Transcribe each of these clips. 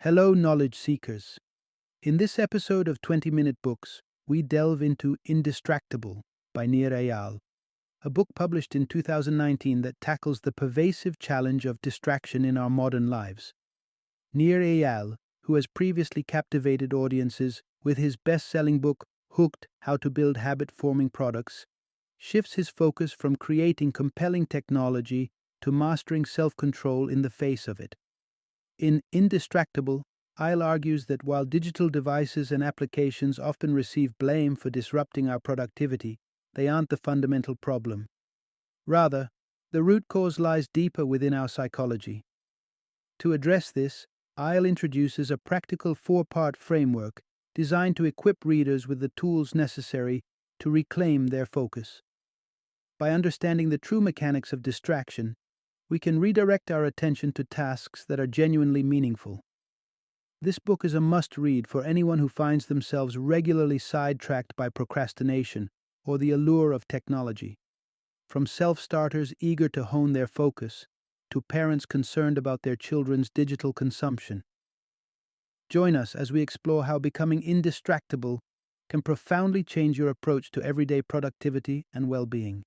Hello, knowledge seekers. In this episode of 20-Minute Books, we delve into Indistractable by Nir Eyal, a book published in 2019 that tackles the pervasive challenge of distraction in our modern lives. Nir Eyal, who has previously captivated audiences with his best-selling book, Hooked: How to Build Habit-Forming Products, shifts his focus from creating compelling technology to mastering self-control in the face of it. In Indistractable, Eyal argues that while digital devices and applications often receive blame for disrupting our productivity, they aren't the fundamental problem. Rather, the root cause lies deeper within our psychology. To address this, Eyal introduces a practical four-part framework designed to equip readers with the tools necessary to reclaim their focus. By understanding the true mechanics of distraction, we can redirect our attention to tasks that are genuinely meaningful. This book is a must-read for anyone who finds themselves regularly sidetracked by procrastination or the allure of technology. From self-starters eager to hone their focus to parents concerned about their children's digital consumption. Join us as we explore how becoming indistractable can profoundly change your approach to everyday productivity and well-being.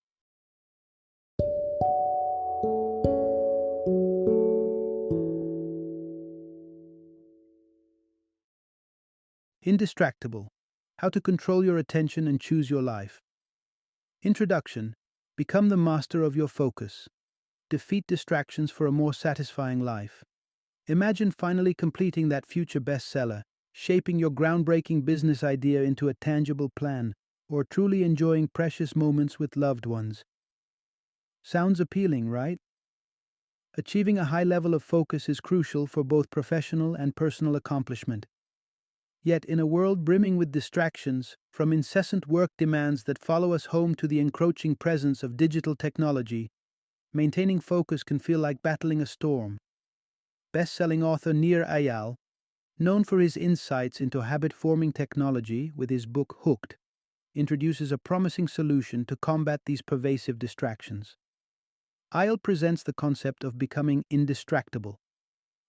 Indistractable: How to Control Your Attention and Choose Your Life. Introduction: Become the master of your focus. Defeat distractions for a more satisfying life. Imagine finally completing that future bestseller, shaping your groundbreaking business idea into a tangible plan, or truly enjoying precious moments with loved ones. Sounds appealing, right? Achieving a high level of focus is crucial for both professional and personal accomplishment. Yet in a world brimming with distractions, from incessant work demands that follow us home to the encroaching presence of digital technology, maintaining focus can feel like battling a storm. Best-selling author Nir Eyal, known for his insights into habit-forming technology with his book Hooked, introduces a promising solution to combat these pervasive distractions. Eyal presents the concept of becoming indistractable,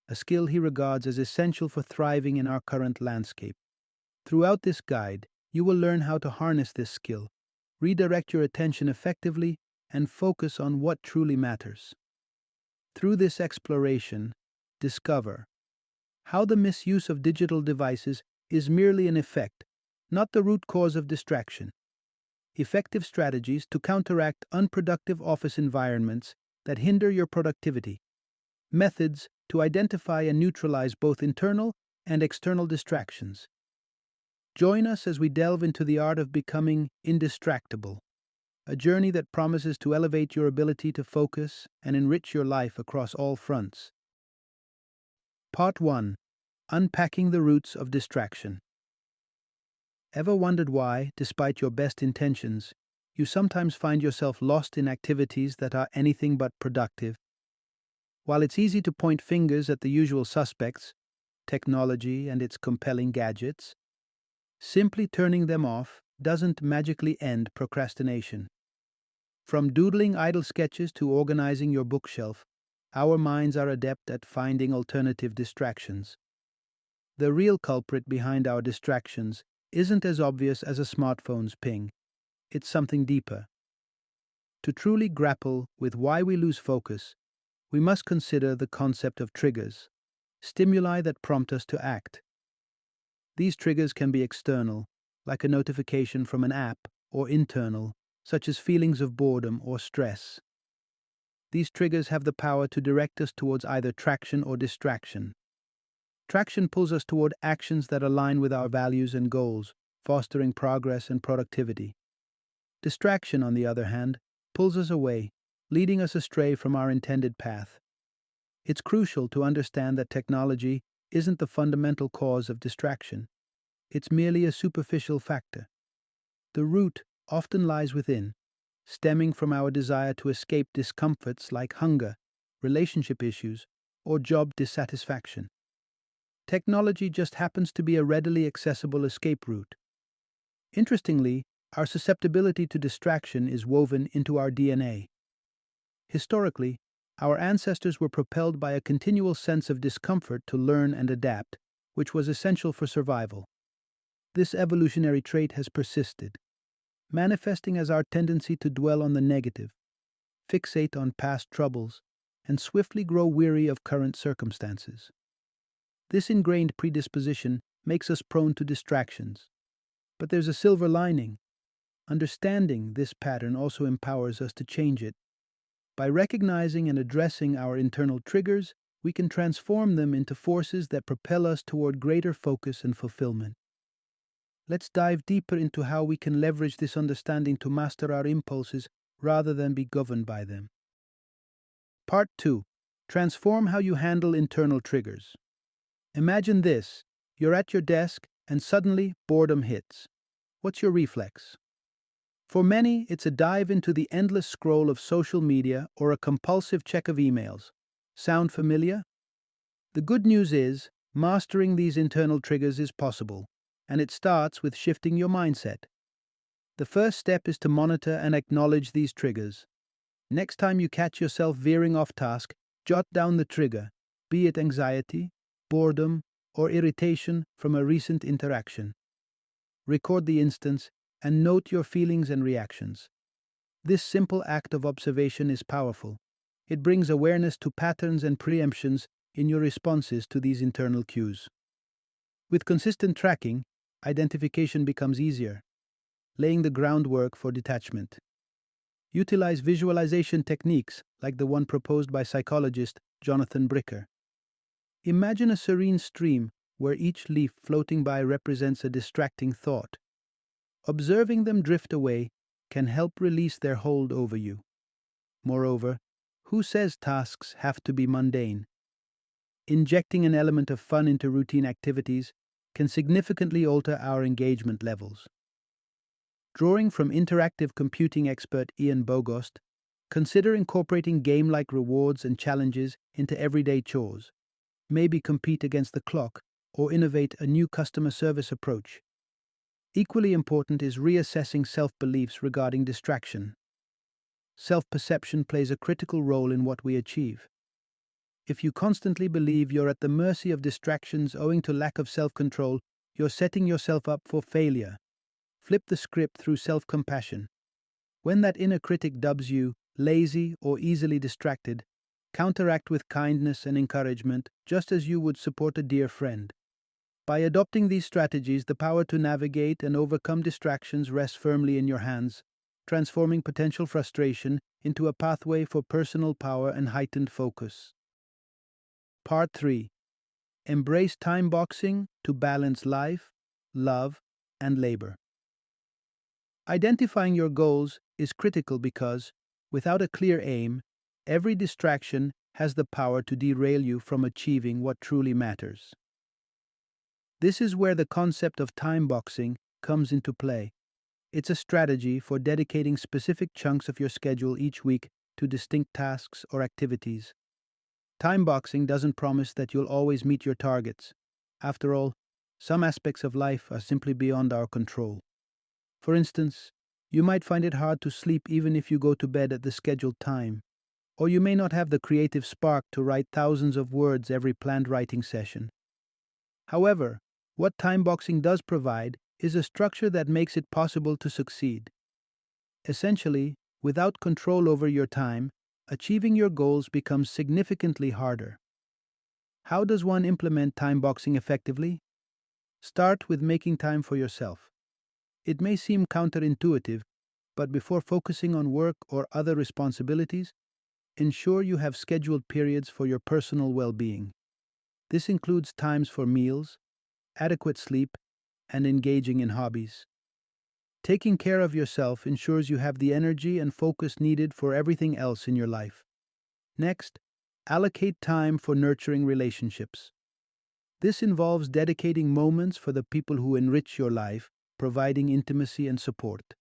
a skill he regards as essential for thriving in our current landscape. Throughout this guide, you will learn how to harness this skill, redirect your attention effectively, and focus on what truly matters. Through this exploration, discover how the misuse of digital devices is merely an effect, not the root cause of distraction. Effective strategies to counteract unproductive office environments that hinder your productivity. Methods to identify and neutralize both internal and external distractions. Join us as we delve into the art of becoming indistractable, a journey that promises to elevate your ability to focus and enrich your life across all fronts. Part 1: Unpacking the Roots of Distraction. Ever wondered why, despite your best intentions, you sometimes find yourself lost in activities that are anything but productive? While it's easy to point fingers at the usual suspects, technology and its compelling gadgets, simply turning them off doesn't magically end procrastination. From doodling idle sketches to organizing your bookshelf, our minds are adept at finding alternative distractions. The real culprit behind our distractions isn't as obvious as a smartphone's ping. It's something deeper. To truly grapple with why we lose focus, we must consider the concept of triggers, stimuli that prompt us to act. These triggers can be external, like a notification from an app, or internal, such as feelings of boredom or stress. These triggers have the power to direct us towards either traction or distraction. Traction pulls us toward actions that align with our values and goals, fostering progress and productivity. Distraction, on the other hand, pulls us away, leading us astray from our intended path. It's crucial to understand that technology isn't the fundamental cause of distraction. It's merely a superficial factor. The root often lies within, stemming from our desire to escape discomforts like hunger, relationship issues, or job dissatisfaction. Technology just happens to be a readily accessible escape route. Interestingly, our susceptibility to distraction is woven into our DNA. Historically, Our ancestors were propelled by a continual sense of discomfort to learn and adapt, which was essential for survival. This evolutionary trait has persisted, manifesting as our tendency to dwell on the negative, fixate on past troubles, and swiftly grow weary of current circumstances. This ingrained predisposition makes us prone to distractions. But there's a silver lining. Understanding this pattern also empowers us to change it. By recognizing and addressing our internal triggers, we can transform them into forces that propel us toward greater focus and fulfillment. Let's dive deeper into how we can leverage this understanding to master our impulses rather than be governed by them. Part 2. Transform how you handle internal triggers. Imagine this: you're at your desk and suddenly boredom hits. What's your reflex? For many, it's a dive into the endless scroll of social media or a compulsive check of emails. Sound familiar? The good news is, mastering these internal triggers is possible, and it starts with shifting your mindset. The first step is to monitor and acknowledge these triggers. Next time you catch yourself veering off task, jot down the trigger, be it anxiety, boredom, or irritation from a recent interaction. Record the instance and note your feelings and reactions. This simple act of observation is powerful. It brings awareness to patterns and preemptions in your responses to these internal cues. With consistent tracking, identification becomes easier, laying the groundwork for detachment. Utilize visualization techniques like the one proposed by psychologist Jonathan Bricker. Imagine a serene stream where each leaf floating by represents a distracting thought. Observing them drift away can help release their hold over you. Moreover, who says tasks have to be mundane? Injecting an element of fun into routine activities can significantly alter our engagement levels. Drawing from interactive computing expert Ian Bogost, consider incorporating game-like rewards and challenges into everyday chores. Maybe compete against the clock or innovate a new customer service approach. Equally important is reassessing self-beliefs regarding distraction. Self-perception plays a critical role in what we achieve. If you constantly believe you're at the mercy of distractions owing to lack of self-control, you're setting yourself up for failure. Flip the script through self-compassion. When that inner critic dubs you lazy or easily distracted, counteract with kindness and encouragement, just as you would support a dear friend. By adopting these strategies, the power to navigate and overcome distractions rests firmly in your hands, transforming potential frustration into a pathway for personal power and heightened focus. Part 3. Embrace time boxing to balance life, love, and labor. Identifying your goals is critical because, without a clear aim, every distraction has the power to derail you from achieving what truly matters. This is where the concept of time boxing comes into play. It's a strategy for dedicating specific chunks of your schedule each week to distinct tasks or activities. Time boxing doesn't promise that you'll always meet your targets. After all, some aspects of life are simply beyond our control. For instance, you might find it hard to sleep even if you go to bed at the scheduled time, or you may not have the creative spark to write thousands of words every planned writing session. However, what time boxing does provide is a structure that makes it possible to succeed. Essentially, without control over your time, achieving your goals becomes significantly harder. How does one implement time boxing effectively? Start with making time for yourself. It may seem counterintuitive, but before focusing on work or other responsibilities, ensure you have scheduled periods for your personal well-being. This includes times for meals, adequate sleep, and engaging in hobbies. Taking care of yourself ensures you have the energy and focus needed for everything else in your life. Next, allocate time for nurturing relationships. This involves dedicating moments for the people who enrich your life, providing intimacy and support.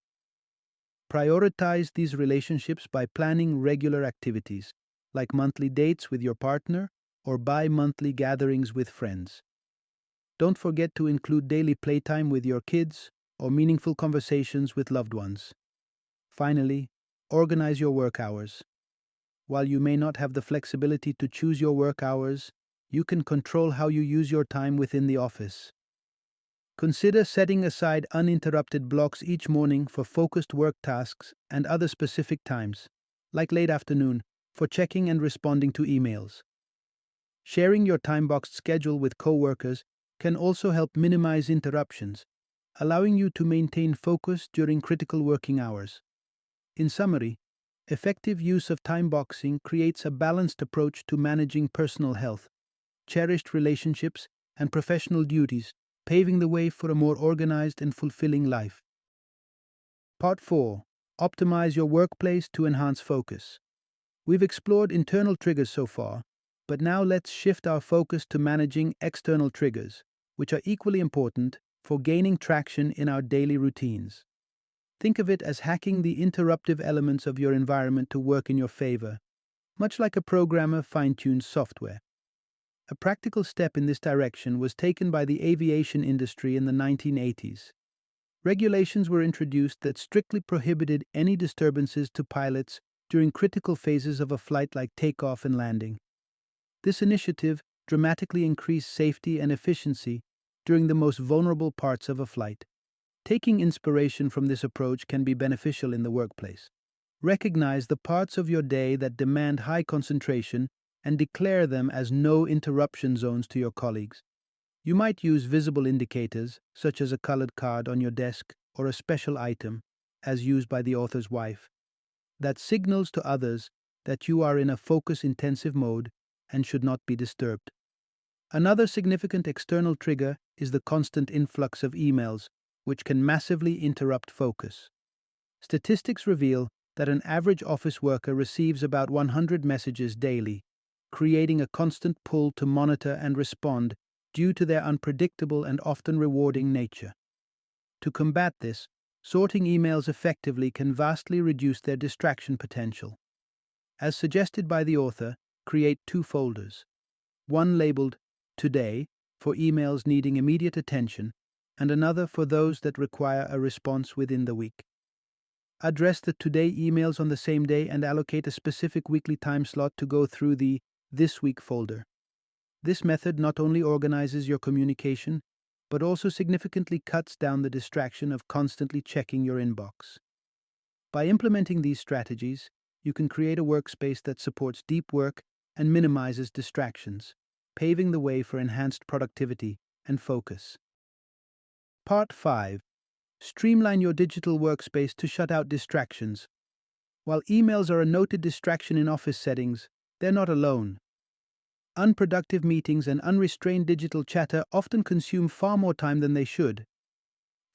Prioritize these relationships by planning regular activities, like monthly dates with your partner or bi-monthly gatherings with friends. Don't forget to include daily playtime with your kids or meaningful conversations with loved ones. Finally, organize your work hours. While you may not have the flexibility to choose your work hours, you can control how you use your time within the office. Consider setting aside uninterrupted blocks each morning for focused work tasks and other specific times, like late afternoon, for checking and responding to emails. Sharing your time-boxed schedule with coworkers can also help minimize interruptions, allowing you to maintain focus during critical working hours. In summary, effective use of time boxing creates a balanced approach to managing personal health, cherished relationships, and professional duties, paving the way for a more organized and fulfilling life. Part 4. Optimize your workplace to enhance focus. We've explored internal triggers so far, but now let's shift our focus to managing external triggers, which are equally important for gaining traction in our daily routines. Think of it as hacking the interruptive elements of your environment to work in your favor, much like a programmer fine-tunes software. A practical step in this direction was taken by the aviation industry in the 1980s. Regulations were introduced that strictly prohibited any disturbances to pilots during critical phases of a flight like takeoff and landing. This initiative dramatically increased safety and efficiency during the most vulnerable parts of a flight. Taking inspiration from this approach can be beneficial in the workplace. Recognize the parts of your day that demand high concentration and declare them as no interruption zones to your colleagues. You might use visible indicators, such as a colored card on your desk or a special item, as used by the author's wife, that signals to others that you are in a focus-intensive mode and should not be disturbed. Another significant external trigger is the constant influx of emails, which can massively interrupt focus. Statistics reveal that an average office worker receives about 100 messages daily, creating a constant pull to monitor and respond due to their unpredictable and often rewarding nature. To combat this, sorting emails effectively can vastly reduce their distraction potential. As suggested by the author, create 2 folders. One labeled Today for emails needing immediate attention, and another for those that require a response within the week. Address the Today emails on the same day and allocate a specific weekly time slot to go through the This Week folder. This method not only organizes your communication, but also significantly cuts down the distraction of constantly checking your inbox. By implementing these strategies, you can create a workspace that supports deep work and minimizes distractions, paving the way for enhanced productivity and focus. Part 5. Streamline your digital workspace to shut out distractions. While emails are a noted distraction in office settings, they're not alone. Unproductive meetings and unrestrained digital chatter often consume far more time than they should.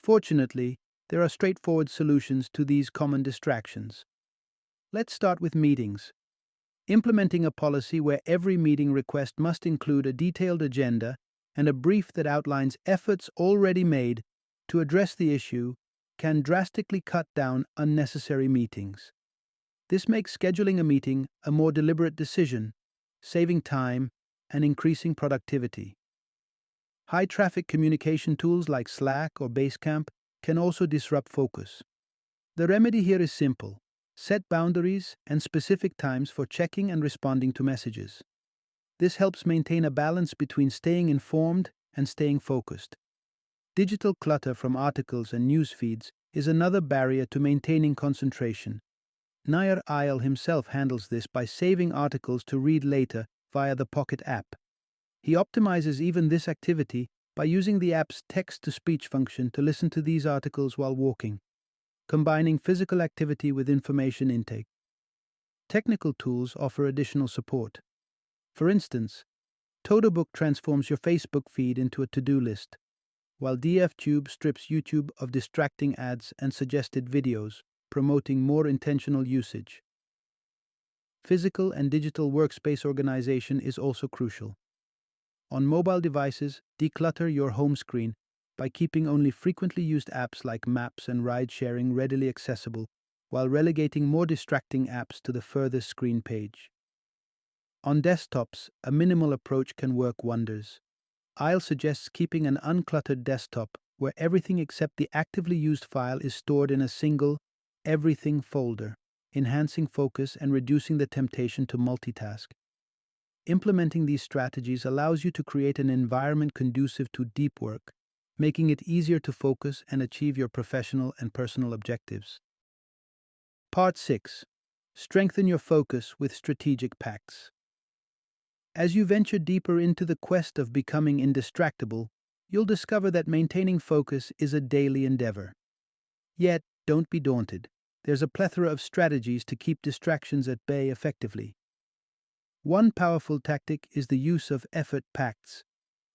Fortunately, there are straightforward solutions to these common distractions. Let's start with meetings. Implementing a policy where every meeting request must include a detailed agenda and a brief that outlines efforts already made to address the issue can drastically cut down unnecessary meetings. This makes scheduling a meeting a more deliberate decision, saving time and increasing productivity. High-traffic communication tools like Slack or Basecamp can also disrupt focus. The remedy here is simple. Set boundaries and specific times for checking and responding to messages. This helps maintain a balance between staying informed and staying focused. Digital clutter from articles and news feeds is another barrier to maintaining concentration. Nir Eyal himself handles this by saving articles to read later via the Pocket app. He optimizes even this activity by using the app's text-to-speech function to listen to these articles while walking, combining physical activity with information intake. Technical tools offer additional support. For instance, TodoBook transforms your Facebook feed into a to-do list, while DFTube strips YouTube of distracting ads and suggested videos, promoting more intentional usage. Physical and digital workspace organization is also crucial. On mobile devices, declutter your home screen by keeping only frequently used apps like Maps and ride-sharing readily accessible, while relegating more distracting apps to the furthest screen page. On desktops, a minimal approach can work wonders. I'll suggest keeping an uncluttered desktop where everything except the actively used file is stored in a single Everything folder. enhancing focus and reducing the temptation to multitask. Implementing these strategies allows you to create an environment conducive to deep work, making it easier to focus and achieve your professional and personal objectives. Part 6. Strengthen your focus with strategic pacts. As you venture deeper into the quest of becoming indistractable, you'll discover that maintaining focus is a daily endeavor. Yet, don't be daunted. There's a plethora of strategies to keep distractions at bay effectively. One powerful tactic is the use of effort pacts.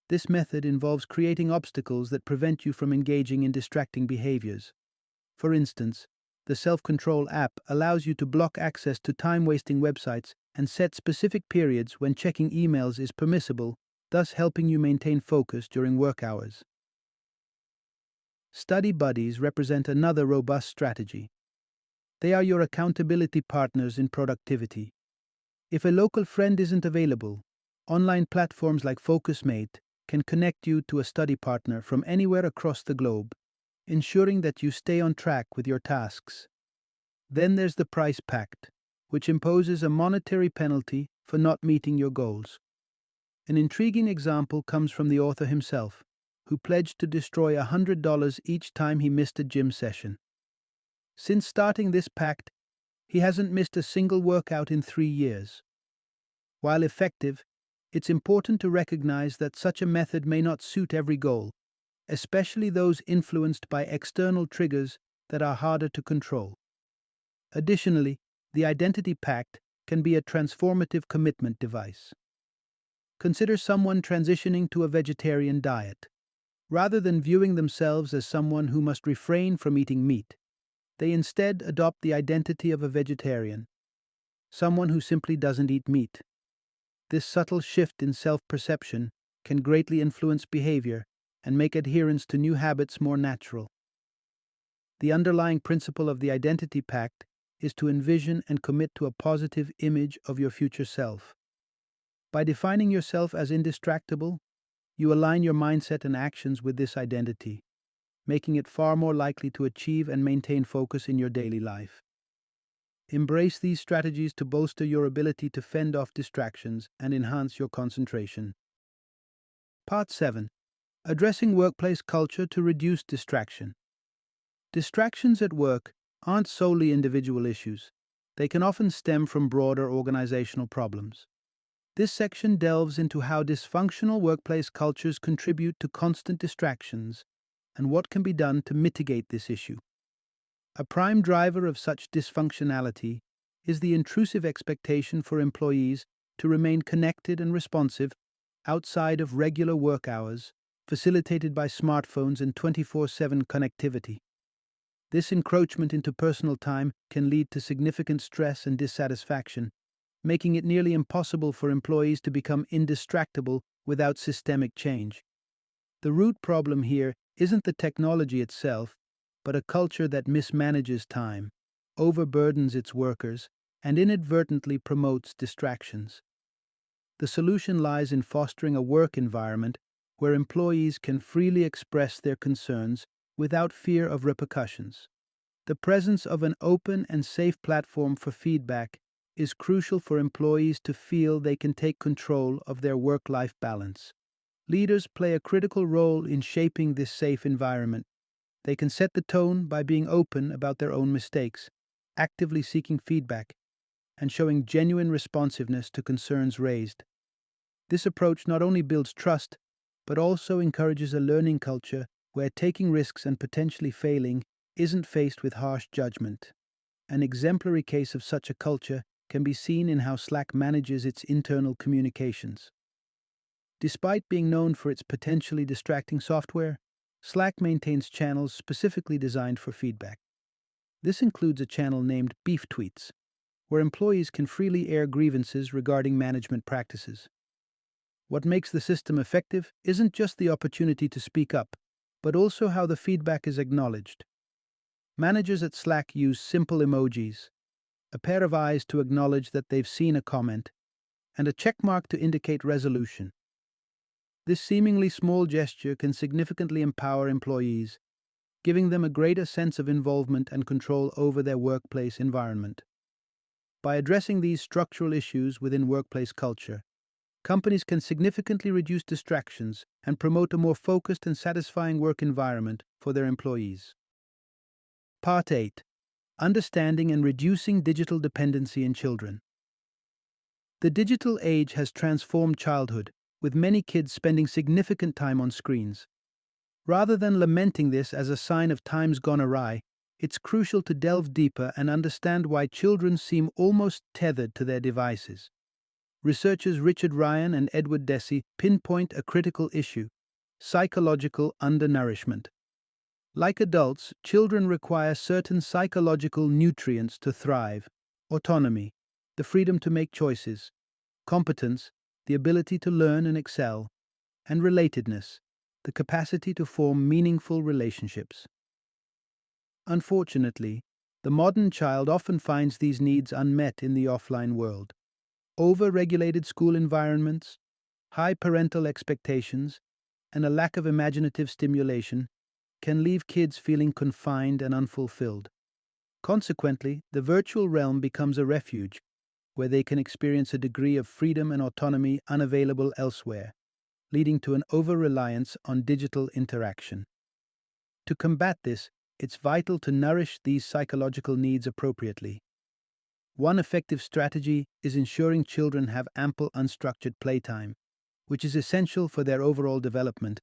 This method involves creating obstacles that prevent you from engaging in distracting behaviors. For instance, the Self-Control app allows you to block access to time-wasting websites and set specific periods when checking emails is permissible, thus helping you maintain focus during work hours. Study buddies represent another robust strategy. They are your accountability partners in productivity. If a local friend isn't available, online platforms like FocusMate can connect you to a study partner from anywhere across the globe, ensuring that you stay on track with your tasks. Then there's the price pact, which imposes a monetary penalty for not meeting your goals. An intriguing example comes from the author himself, who pledged to destroy $100 each time he missed a gym session. Since starting this pact, he hasn't missed a single workout in 3 years. While effective, it's important to recognize that such a method may not suit every goal, especially those influenced by external triggers that are harder to control. Additionally, the identity pact can be a transformative commitment device. Consider someone transitioning to a vegetarian diet. Rather than viewing themselves as someone who must refrain from eating meat, they instead adopt the identity of a vegetarian, someone who simply doesn't eat meat. This subtle shift in self-perception can greatly influence behavior and make adherence to new habits more natural. The underlying principle of the identity pact is to envision and commit to a positive image of your future self. By defining yourself as indistractable, you align your mindset and actions with this identity, making it far more likely to achieve and maintain focus in your daily life. Embrace these strategies to bolster your ability to fend off distractions and enhance your concentration. Part 7. Addressing workplace culture to reduce distraction. Distractions at work aren't solely individual issues. They can often stem from broader organizational problems. This section delves into how dysfunctional workplace cultures contribute to constant distractions and what can be done to mitigate this issue. A prime driver of such dysfunctionality is the intrusive expectation for employees to remain connected and responsive outside of regular work hours, facilitated by smartphones and 24/7 connectivity. This encroachment into personal time can lead to significant stress and dissatisfaction, making it nearly impossible for employees to become indistractable without systemic change. The root problem here isn't the technology itself, but a culture that mismanages time, overburdens its workers, and inadvertently promotes distractions. The solution lies in fostering a work environment where employees can freely express their concerns without fear of repercussions. The presence of an open and safe platform for feedback is crucial for employees to feel they can take control of their work-life balance. Leaders play a critical role in shaping this safe environment. They can set the tone by being open about their own mistakes, actively seeking feedback, and showing genuine responsiveness to concerns raised. This approach not only builds trust, but also encourages a learning culture where taking risks and potentially failing isn't faced with harsh judgment. An exemplary case of such a culture can be seen in how Slack manages its internal communications. Despite being known for its potentially distracting software, Slack maintains channels specifically designed for feedback. This includes a channel named Beef Tweets, where employees can freely air grievances regarding management practices. What makes the system effective isn't just the opportunity to speak up, but also how the feedback is acknowledged. Managers at Slack use simple emojis, a pair of eyes to acknowledge that they've seen a comment, and a checkmark to indicate resolution. This seemingly small gesture can significantly empower employees, giving them a greater sense of involvement and control over their workplace environment. By addressing these structural issues within workplace culture, companies can significantly reduce distractions and promote a more focused and satisfying work environment for their employees. Part 8. Understanding and reducing digital dependency in children. The digital age has transformed childhood, with many kids spending significant time on screens. Rather than lamenting this as a sign of times gone awry, it's crucial to delve deeper and understand why children seem almost tethered to their devices. Researchers Richard Ryan and Edward Deci pinpoint a critical issue: psychological undernourishment. Like adults, children require certain psychological nutrients to thrive: autonomy, the freedom to make choices; competence, the ability to learn and excel; and relatedness, the capacity to form meaningful relationships. Unfortunately, the modern child often finds these needs unmet in the offline world. Over-regulated school environments, high parental expectations, and a lack of imaginative stimulation can leave kids feeling confined and unfulfilled. Consequently, the virtual realm becomes a refuge where they can experience a degree of freedom and autonomy unavailable elsewhere, leading to an over-reliance on digital interaction. To combat this, it's vital to nourish these psychological needs appropriately. One effective strategy is ensuring children have ample unstructured playtime, which is essential for their overall development.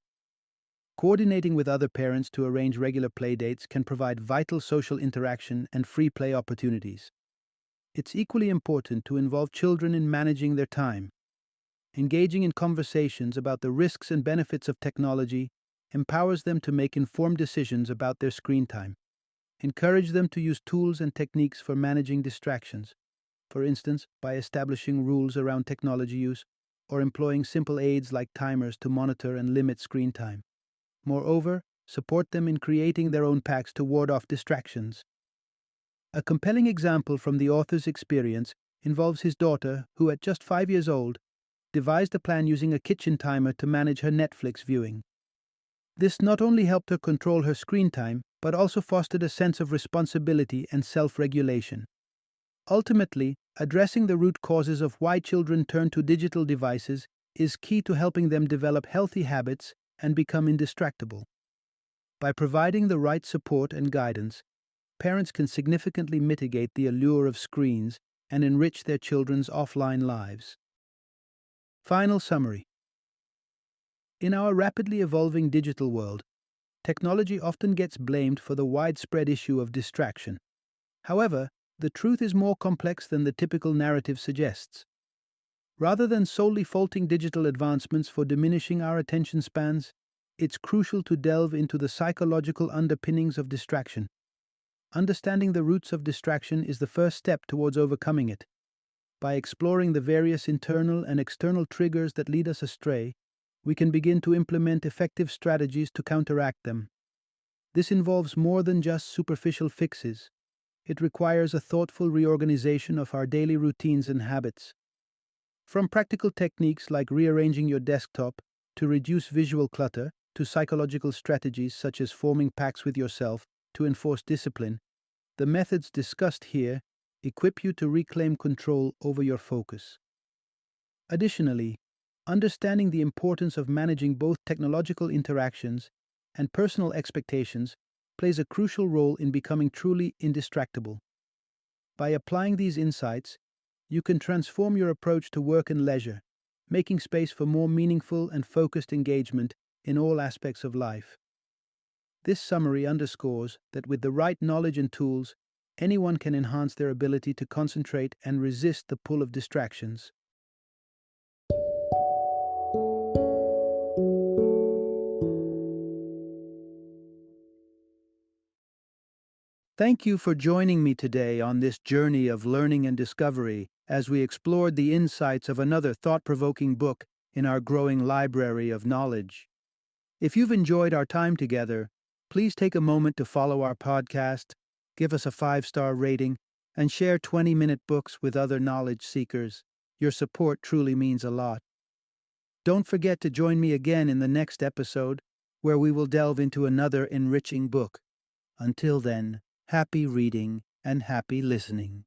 Coordinating with other parents to arrange regular play dates can provide vital social interaction and free play opportunities. It's equally important to involve children in managing their time. Engaging in conversations about the risks and benefits of technology empowers them to make informed decisions about their screen time. Encourage them to use tools and techniques for managing distractions, for instance, by establishing rules around technology use or employing simple aids like timers to monitor and limit screen time. Moreover, support them in creating their own packs to ward off distractions. A compelling example from the author's experience involves his daughter, who at just 5 years old, devised a plan using a kitchen timer to manage her Netflix viewing. This not only helped her control her screen time, but also fostered a sense of responsibility and self-regulation. Ultimately, addressing the root causes of why children turn to digital devices is key to helping them develop healthy habits and become indistractable. By providing the right support and guidance, parents can significantly mitigate the allure of screens and enrich their children's offline lives. Final summary. In our rapidly evolving digital world, technology often gets blamed for the widespread issue of distraction. However, the truth is more complex than the typical narrative suggests. Rather than solely faulting digital advancements for diminishing our attention spans, it's crucial to delve into the psychological underpinnings of distraction. Understanding the roots of distraction is the first step towards overcoming it. By exploring the various internal and external triggers that lead us astray, we can begin to implement effective strategies to counteract them. This involves more than just superficial fixes. It requires a thoughtful reorganization of our daily routines and habits. From practical techniques like rearranging your desktop to reduce visual clutter, to psychological strategies such as forming pacts with yourself to enforce discipline, the methods discussed here equip you to reclaim control over your focus. Additionally, understanding the importance of managing both technological interactions and personal expectations plays a crucial role in becoming truly indistractable. By applying these insights, you can transform your approach to work and leisure, making space for more meaningful and focused engagement in all aspects of life. This summary underscores that with the right knowledge and tools, anyone can enhance their ability to concentrate and resist the pull of distractions. Thank you for joining me today on this journey of learning and discovery as we explored the insights of another thought-provoking book in our growing library of knowledge. If you've enjoyed our time together, please take a moment to follow our podcast, give us a 5-star rating, and share 20-minute books with other knowledge seekers. Your support truly means a lot. Don't forget to join me again in the next episode, where we will delve into another enriching book. Until then, happy reading and happy listening.